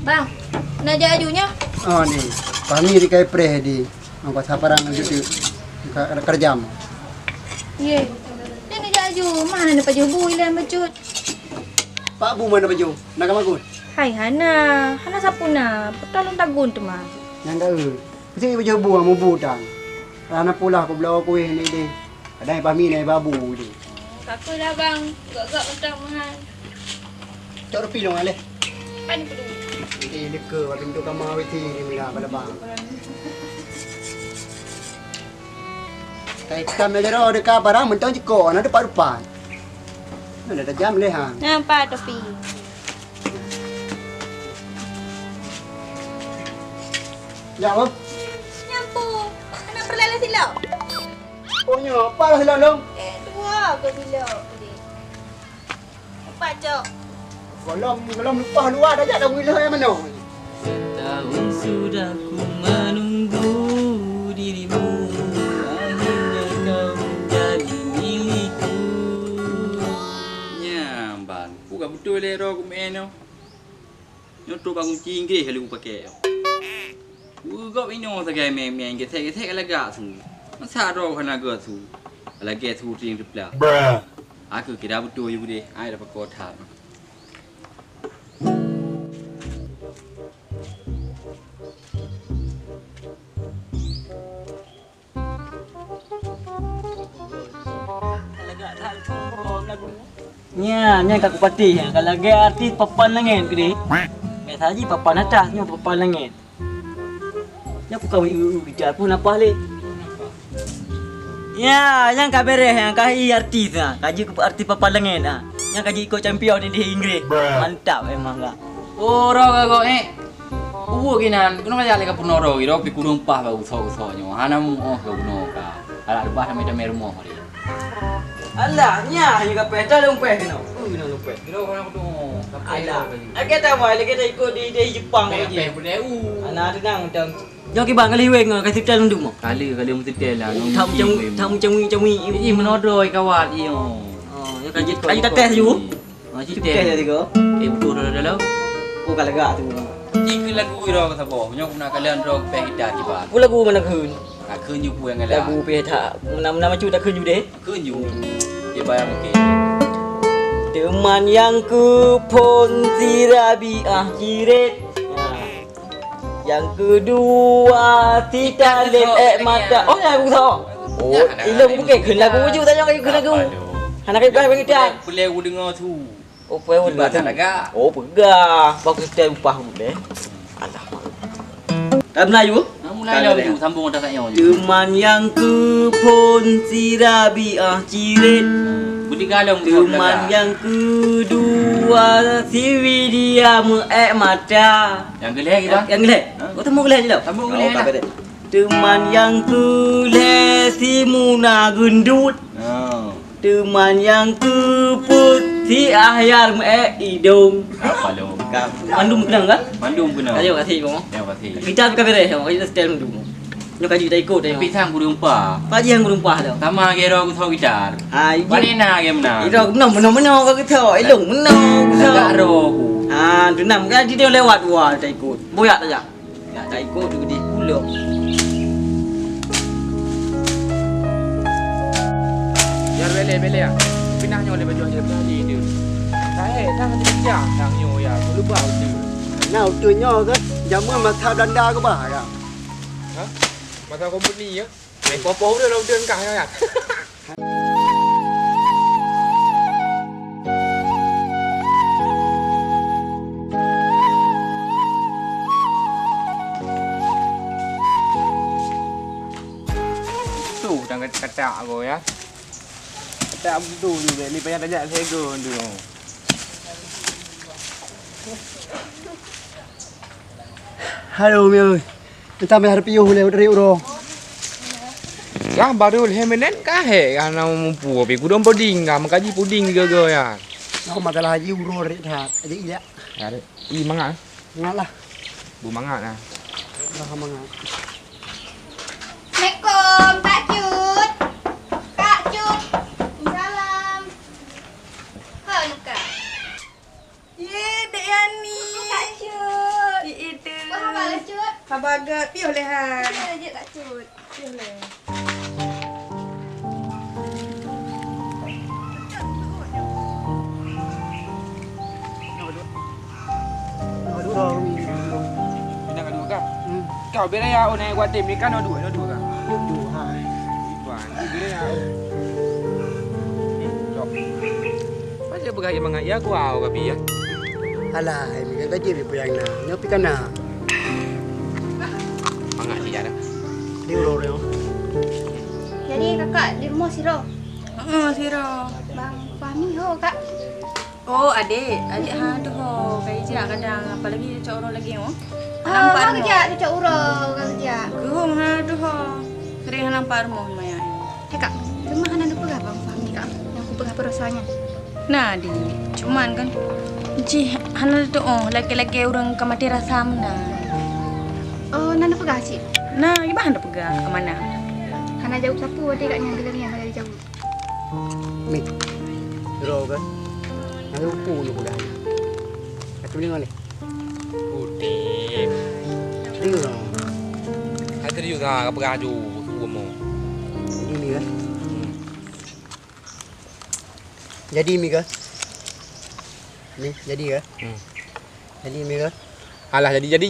Bang, nak ajunya? Oh ni, kami di kai preh di. Angko saparang itu kerja mo. Ye. Dia nak aju, mana nak baju bu ilan becut. Pak Bu mana baju? Nak magun. Hai Hana sapuna, petalon tagun tu mah. Yang dah. Mesti baju bu mau bu tang. Rana pula aku belau aku ni di. Ada pami ni babu di. Kakak dah bang, gak mentang mahal. Cak rupi long ale. Pan perlu. Di leke pintu kamar witi ni mila balabang. Kai kam le ro dekat barang mentang jiko ana depan depan. Mana dah jam le ha. Nampak topi. Jawab. Nyampu. Anak perlalas silau. Oh nya, apa lah hilang long? Dua ke silau tadi. Apa cok? Kalau lupa luar dah jak dah wilah yang mana? Setahun sudah ku menunggu dirimu, akhirnya kau menjadi milikku. Nyamban, bukan betul le ro ku meno. Nyoto bangun cingge halu pakai. Gak ini orang segai main kita lagak tu. Masa ro kena gak tu. Lagi tu ting repla. Aku kira betul you deh. Ai dapat kota. Nya kat kupati kalau lagi artis papan langit gede. Mek saji papan atas nya papan langit. Nya aku kawin kerja pun apa le. Ya, yang kabere yang kai artis ah. Kaji artis papan langit ah. Yang kaji ikut champion di Inggris. Mantap emang enggak. Oh, ro kau Uwo kinan, kuno kaya le ka punoro iro pi kurung pah ba uso nyo. Hanam oh ka uno ka. Ala ba ha me rumo hari. Allah nya hanya ka peta le umpe kino. Kino umpe. Iro kana kudu. Allah. Kita mai kita ikut di Jepang lagi. Ana tenang tang. Jo ki bang kali weng ka sip tel nduk mo. Kali mu sip lah. Tham cami i menodoi kawat iyo. Oh, yo kajit ko. Aji tes ju. Aji tes jadi ko. Betul dah. Oh kalaga tu. Iki lagu iro ka sabo. Nyok na kalian ro pe hita ki ba. Ku lagu mana keun. Keun ju pu yang ala. Lagu pe hita. Nama cu dah keun ju deh. Keun ju. Dia bayar okey. Teman yang ku pun si Rabiah Jirit. Yang kedua Tita Lep Mata. Oh lagu tu. Oh, ilmu bukan keun lagu ju tanya keun lagu. Anak kai pe hita. Boleh ku dengar tu. Oh, pun agak. Oh, pegah. Bagus kita upah deh. Alah. Tak Melayu? Mulai dah sambung dah katnya. Teman yang ku pun si Rabiah Cirit. Budi galau teman yang kedua si Widya Mata. Yang geleh kita. Yang geleh. Kau temu geleh je dah. Sambung geleh dah. Teman yang geleh si Muna Gendut. Teman yang keput si Ahyar Idung. Apa lo? Mandum kenang kan? Mandum kenang. Ayo kasih kau. Ayo kasih. Kita bukan beres, kita setel mandum. Nyo kaji kita ikut ayo. Pisang guru umpah. Kaji yang guru umpah dah. Sama gero aku tahu gitar. Panina game na. Iro meno kau kita. Elong meno kita. Tak ro aku. Denam kan dia lewat dua kita ikut. Boyak saja. Ya tak ikut tu di pulau. Biar bele ya. Pinahnya oleh baju aja tadi dia. Dah kerja yang nyo ya. Lupa tu. Nào từ nhỏ cái giống mà thao đàn đa có bà à? Hả? Mà sao có bút đi á? Mày có bố đưa đâu đưa cả thôi à? Tủ đang cắt cạ rồi á. Cạ tủ gì vậy? Đi bây giờ thế rồi được. Halo mi ơi, kita mai harap iyo hulai dari uro. Ya baru hemenen kahe karena mumpu tapi kudong puding nggak makaji puding juga ya. Aku masalah haji uro dari dah, jadi iya. Ada i manga. Ngalah, Bu manga nah. lah manga. Assalamualaikum Kak Cut. Kak Cut. Salam. Kau nak? Ye, Dek Yani. Kak Cut. bagat. Piuh leh hai. Aja tak cut. Piuh leh. Aduh, ro mi. Pindah kat dua kan. Kau bila ya onai buat tim ni kan dua kan. Duduk hai. Tuan, bila ya. Jom. Macam bergaya mengaya aku au ke biar. Alah, mi gaji mi puyang na. Nyopi kana. Mangak si jara. Dia ro ro. Jadi kakak di rumah si Ro. Siro. Bang Fahmi ho kak. Oh, adik ha tu ho. Kai jerak kadang apalagi cak orang lagi oh. Ah, kerja tu cak uro kerja. Ku ha tu ho. Sering nampak rumah maya. Kak, rumah kan ada pegah Bang Fahmi kak. Yang aku pegah perasanya. Nah, di cuman kan ji hana tu oh laki-laki orang kamati rasa mana. Oh, nana pegah cik. Nah, gimana tu pegah ke mana? Karena jauh sapu adik kaknya gelarnya kalau jauh. Mi. Ro kan. Aku pun lu dah. Aku dengar ni. Putih. Dia ro. Ada juga apa kaju tu mo. Ini kan. Jadi mi ke? Ni jadi ke? Jadi mi ke? Alah jadi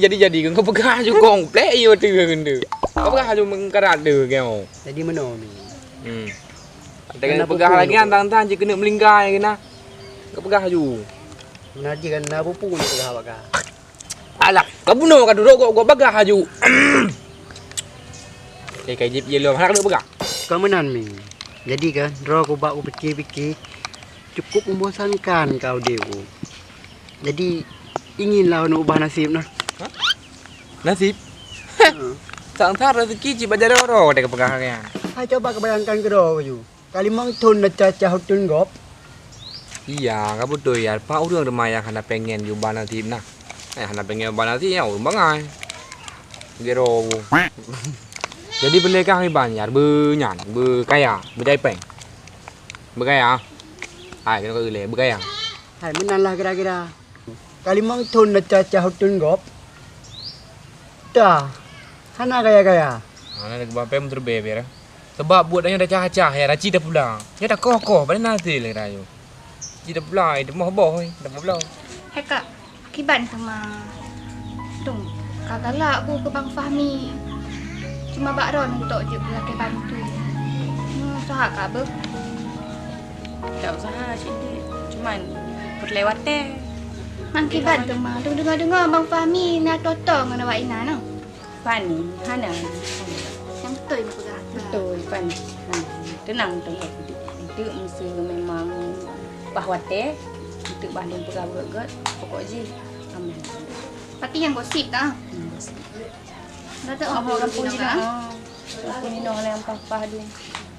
kau pegang je kong play yo tu kena. Kau pegang je mengkarat dia kau. Jadi mana mi? Dengan pegang lagi antang-antang je kena melingkai kena. Kau pegang je. Nanti kan nak pupu ni ke awak ka. Alah, kau bunuh kau duduk kau pegang je. Kai jip ye lo, hak nak pegang. Kau menan mi. Jadi kan, ro aku bak aku fikir-fikir cukup membosankan kau dewu. Jadi inginlah nak ubah nasib nah. Nasib. Sang-sang rezeki cip bajar ro dia pegang kan. Hai coba kau bayangkan ke ro ju. Kali mang thun na cacah hutun gop. Iya, kau betul ya. Pak orang remai yang hendak pengen ubah nasib nah. Hendak pengen ubah nasib ya orang bangai. Gero. Jadi beli kang ni banyak, banyak, berkaya, berdaipeng. Berkaya. Hai, kena kau le, berkaya. Hai menan lah kira-kira. Kali mang thun na cacah hutun gop. Dah. Hana gaya-gaya. Ana nak bape mun terbe ya. Sebab buat dah cah-cah ya, dah dah pula. Ya dah kokoh, pada nanti le rayu. Dah pula, dah mau boh, dah mau pula. Hai kak, kiban sama tung. Kak galak aku ke Bang Fahmi. Cuma Bak Ron untuk je lelaki bantu. Usaha kak ber. Tak usaha cik dia. Cuman perlewat teh. Mang kiban tu mah. Tu dengar-dengar Bang Fahmi nak totong dengan awak Ina no. Fani, hana. Yang betul ni pegah. Betul, Fani. Tenang tengok. Itu mesti memang bahawa teh. Itu bahan pegang berat. Pokok je. Aman. Tapi yang gosip tak? Dah tak Orang pun ni tidak. Aku ni nak yang pah-pah dia.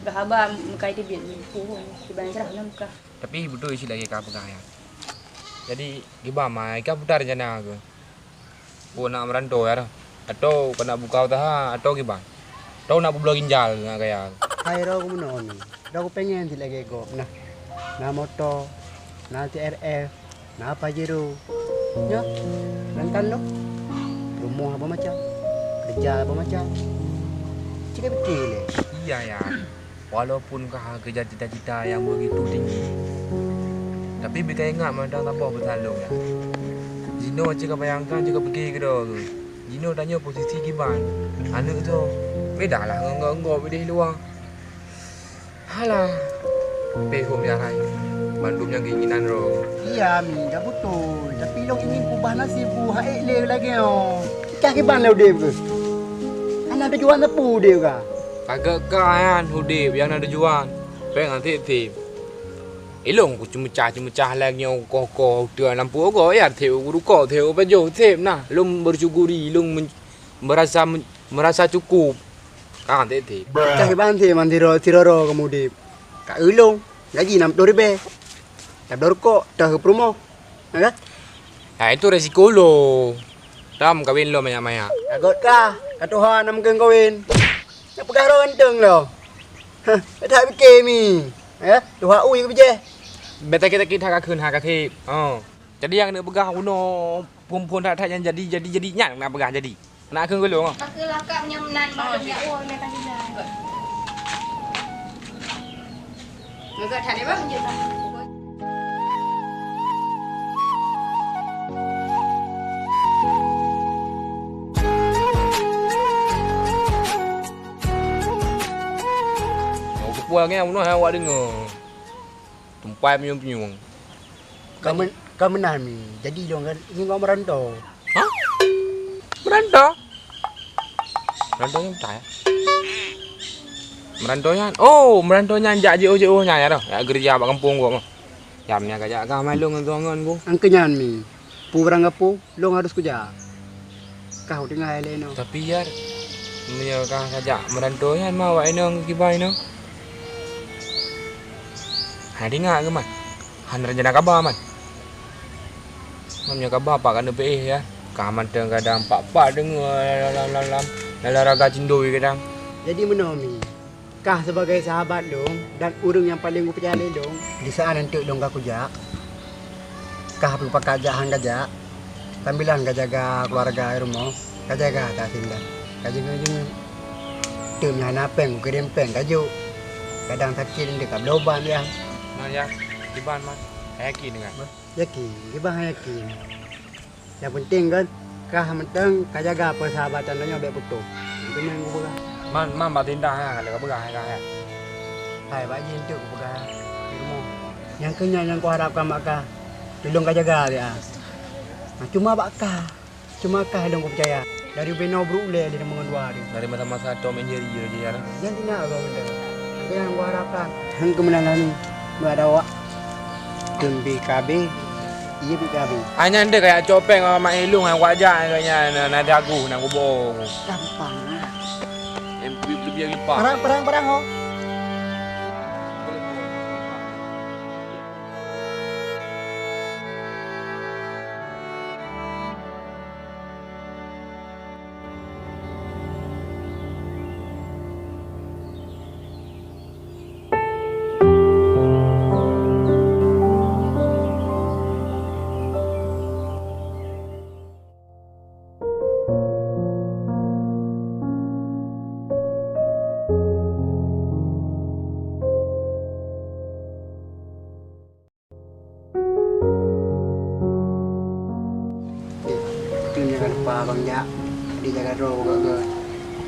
Dah abang muka dia biar purung. Dibanding cerah nak muka. Tapi betul isi lagi kau pegang ya. Jadi gimana mai kau putar rencana aku. Kau nak merantau ya. Atau kau nak buka usaha atau gimana? Atau nak buat ginjal kayak. Hai ro aku menon. Ro aku pengen sila ke gop nah. Na motor, na TRF, na Pajero. Ya. Rentan lo. Rumah apa macam? Kerja apa macam? Cik betul le. Iya ya. Walaupun kau kerja cita-cita yang begitu tinggi. Tapi bika ingat mandang tak apa bersalung ya. Jino cakap bayangkan cakap pergi ke dah tu. Jino tanya posisi gimana. Anak tu beda lah enggak beda luar. Halah. Pehom ya hai. Bandungnya keinginan ro. Iya mi, dah betul. Tapi lo ingin ubah nasib bu haik le lagi oh. Kaki ban le dia ke? Anak ada jual tepu dia ke? Kagak kan hudip yang ada jual. Pengen tip. Ilong ku cuma-cah lagi yang kokoh dia lampu go ya theo guru ko theo bajo tip nah. Lum bersyukuri, lum merasa cukup. Kan tip. Kaki ban te mandiro tiroro kemudian. Kak ulung gaji 60,000. Dah dorko dah ke promo. Ha? Ya itu resiko lo. Dam kawin lo banyak-banyak. Agot kah? Katuhan nam keng kawin. Nak pegah ro ganteng lo. Hah, tak fikir mi. Ya, tuha ui ke je. Beta kita hak keun hak tip. Oh. Jadi yang nak pegah uno perempuan tak yang jadi nyang nak pegah jadi. Nak ke gulung ah. Kakak lakak punya menan mak dia oh nak kasih dah. Ngegak tak ada bang je tak. Mau kepual kan bunuh awak dengar. Tumpai penyung-penyung. Kamu nami. Jadi dong kan ingin kau merantau. Hah? Merantau? Merantau yang tak ya? Merantau yang? Oh, merantau yang JO nya ya dah. Ya kerja kat kampung gua mah. Jamnya kajak kah malung ngongon gua. Angkenyan mi. Pu berang apa? Long harus kerja. Kau dengar eleno. Tapi ya punya kah kajak merantau yang mau awak enong kibai no. Ha dengar ke man? Han rencana kabar man. Namanya kabar apa kan PE ya. Kaman kadang pak dengar dalam raga cindoi kadang. Jadi menomi. Kah sebagai sahabat dong dan urang yang paling aku percaya dong. Di saat nanti dong aku jak. Kah berupa kajahan kajak. Sambilan kajaga keluarga rumah. Kajaga tak sindan. Kajaga temnya napeng kerempeng kaju. Kadang sakit dekat beloban dia. Nah ya, di ban man. Yakin dengan. Yakin, dia yakin. Yang penting kan kah menteng kajaga persahabatan nya baik betul. Itu yang aku pegang. Man batinda ha kalau kau pegang ya. Hai Pak Jin tu aku pegang di rumah. Yang kenyang yang kau harapkan Mak Kah. Tolong kajaga dia. Nah, cuma kah dong aku percaya. Dari beno berulai di dengan dua hari. Dari masa-masa Tom and Jerry je ya. Yang tidak kau benda. Itu yang kau harapkan. Hang kemenangan ni. Ada awak. Tumbi KB. Iya BKB. Hanya anda kayak copeng sama mak elung yang wajah kayaknya nak dagu nak kubung. Gampang. Yang lebih lipat. Perang ho. Jangan lupa Bang Jak. Dia jaga roh ke.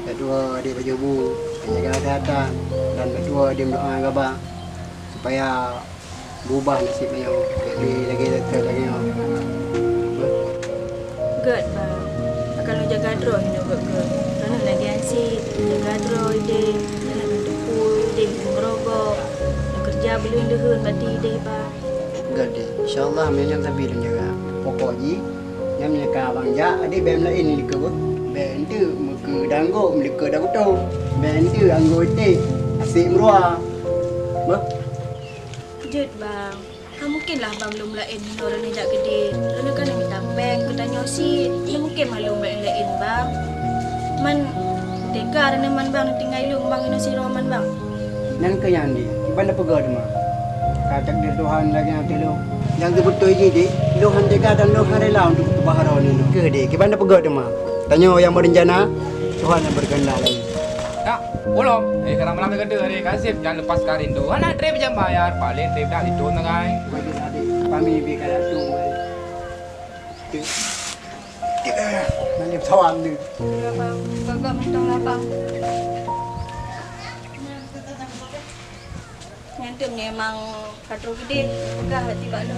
Kedua dia baju bu, dia jaga kesihatan dan kedua dia berdoa ke Abang supaya berubah nasib dia. Jadi lagi betul lagi. Good bang. Kalau jaga draw ini good. Karena lagi ansik jaga draw dia, nak mentupu dia ngerogok, nak kerja belum dehun berarti dia bang. Gede. Insyaallah yang tapi dia jaga. Pokoknya yang mereka Abang Jak adik bem lain ni ke. Bem tu muka danggok mereka dah betul. Bem tu anggota asyik meruah. Bah. Jut bang. Mungkinlah bang belum lain orang ni jak gede. Lalu kan minta bank, kita nyosi. Mungkin malu lain bang. Man tega dan man bang tinggal lu bang inosi roman bang. Nan ke yang di. Ibadah pegah tu mah. Kata takdir Tuhan lagi nanti lu. Yang tu betul je dik. Tuhan jaga dan Tuhan rela untuk kebahagiaan ini. Ke dik. Ibadah pegah tu mah. Tanya yang berencana, Tuhan yang berkehendak lagi. Ya, belum. Kalau malam ni kata hari kasih jangan lepas karin tu. Anak trip jam bayar, paling trip dah ditun dengan. Bagi adik. Kami biar tu. Nanti sawam tu. Ya bang, gagak mentang lah bang. Yang tu ni memang katro gede. Pegah hati bak lu.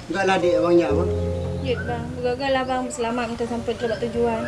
Enggaklah dik Abang Jak apa. Jut bang. Gagal lah bang. Selamat minta sampai tempat tujuan.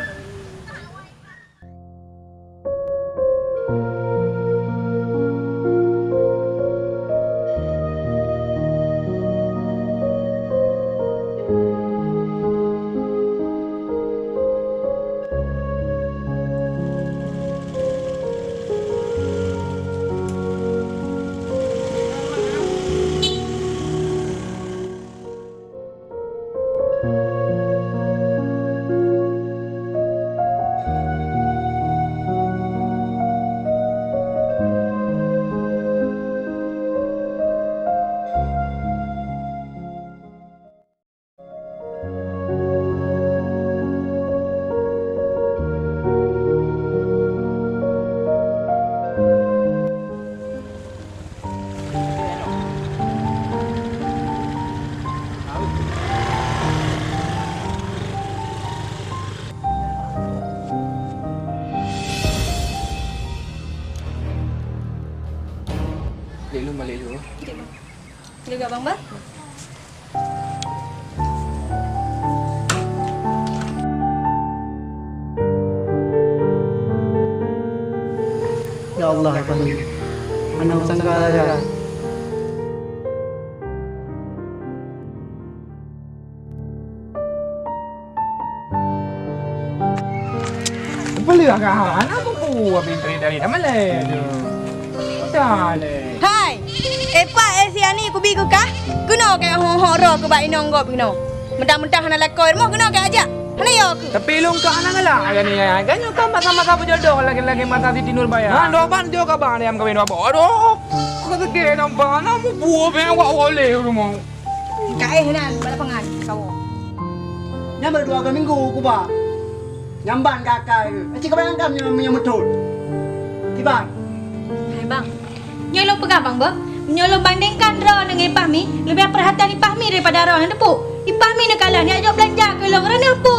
Juga bang Bar. Ya Allah, Fahmi. Mana sangka aja. Beli agak anak buku pintu dari mana le? Dah le. Hai. Epa Asiani ku bi ku kah? Kuno ke ho ro ku ba inong go pino. Mentah-mentah nak lakoi mo kuno ke aja. Hana yo ku. Tapi lu ka anak lah ya ni ya. Kan you kan masa-masa berjodoh lagi-lagi mata di Tinur Bayar. Ha do ban jo ka ba ni am kawin ba. Aduh. Kau kata ke nampak anak mu buah ben wak wale rumah. Kai hanan bala pangan kau. Nyamber 2 minggu ku ba. Nyamban kakak itu. Cik kebayangkan punya betul. Kiban. Hai bang. Nyolong pegang bang Bar. Nyolong bandingkan Ro dengan Ipahmi, lebih perhatian Ipahmi daripada Ro yang depu. Ipahmi nak kalah ni ajak belanja ke long rena apa?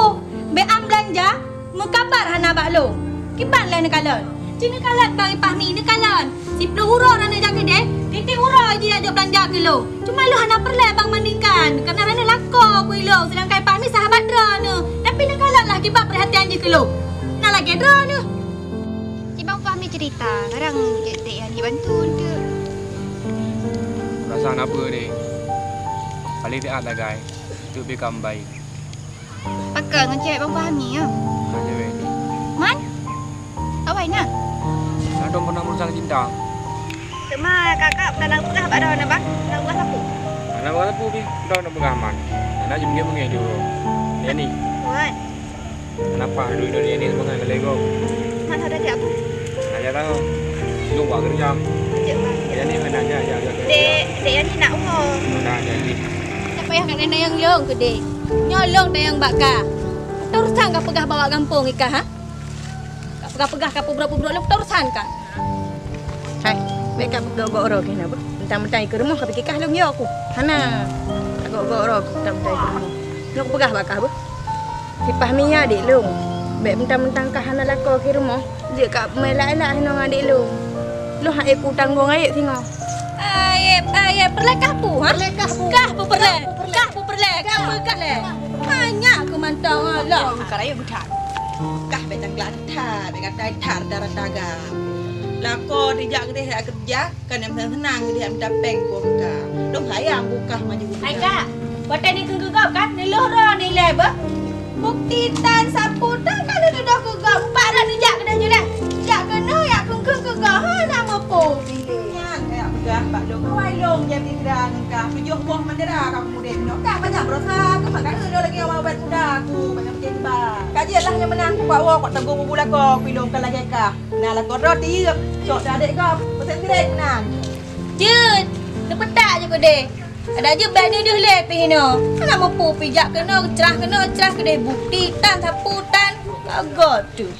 Be am belanja, mengkabar hana bak long. Kiban lah nak kalah. Cina kalah bang Ipahmi ni kalah. Si peluru rana jaga dia, titik hura je ajak belanja ke long. Cuma lu hana perlu bang bandingkan. Kerana rana lako ku long, sedangkan Ipahmi sahabat Ro ni. Tapi nak kalah lah kiban perhatian je ke long. Nak lagi Ro ni. Cik Bang Fahmi cerita, sekarang dek yang dibantu ke. Perasaan apa ni? Paling tak ada guys. Itu become baik. Pakai dengan cik Bang Fahmi ya. Hanya weh. Man? Awak nak? Nak dong pernah berusaha cinta. Cuma kakak dalam pegah pada orang abang, dalam pegah sapu. Anak bukan apa pi? Dong nak pengaman. Anak jumpa mungkin dulu. Dia ni. Tuan, Kenapa dulu dia ni semangat Lego? mana ada cik apa? Aja tahu. Lu buat kerja. Cik Bang. Dia ni menanya aja. Dek yang ni nak umur. Dah jadi. Siapa yang nak yang long ke dek? Nyolong dah yang bakar. Terusan kau pegah bawa kampung ikah ha? Kau pegah-pegah kau budak-budak lu terusan kah? Hai, baik kau gok ro ke nak? Mentang-mentang ke rumah kau pergi kah long yo aku. Hana. Tak gok ro mentang-mentang ke rumah. Lu pegah bakar bu. Si Fahmi ya adik long. Baik mentang-mentang kah hana lako ke rumah. Dia kau melak-elak hana adik long. Lu hak aku tanggung ayat tengok. Ayat perlekah pu ha? Perlekah pu perlek. Kah pu perlek. Kah perkat le. Hanya aku mantau Allah. Karaya budak. Kah betang lantar, dengan tar darah daga. Lako dijak dia kerja, kan yang senang dia minta peng buka. Dong hayang buka maju. Hai kak, buatan ni kegegap kan? Ni lohra ni leba. Bukti tan sapu tan kan dia dah kegap. Parah ni jak kena je lah. Jak kena ya kegegap. Ha nama po pilih. Yang kayak begah pak long kawai long jam di gerang kah. Tujuh buah mandera kamu dek. No kah banyak berosa. Kau makan ada lagi awal buat muda aku banyak jemba. Kajilah yang menang pak wong kok tanggung bubu lako pilong kan lagi kah. Nah lako roti tiup. Cok dah dek kau. Pasal tirek menang. Jut, lepetak je kau dek. Ada je beg ni dah lep hino. Mana mampu pijak kena cerah ke dek bukti tan sapu tan. Agak tu.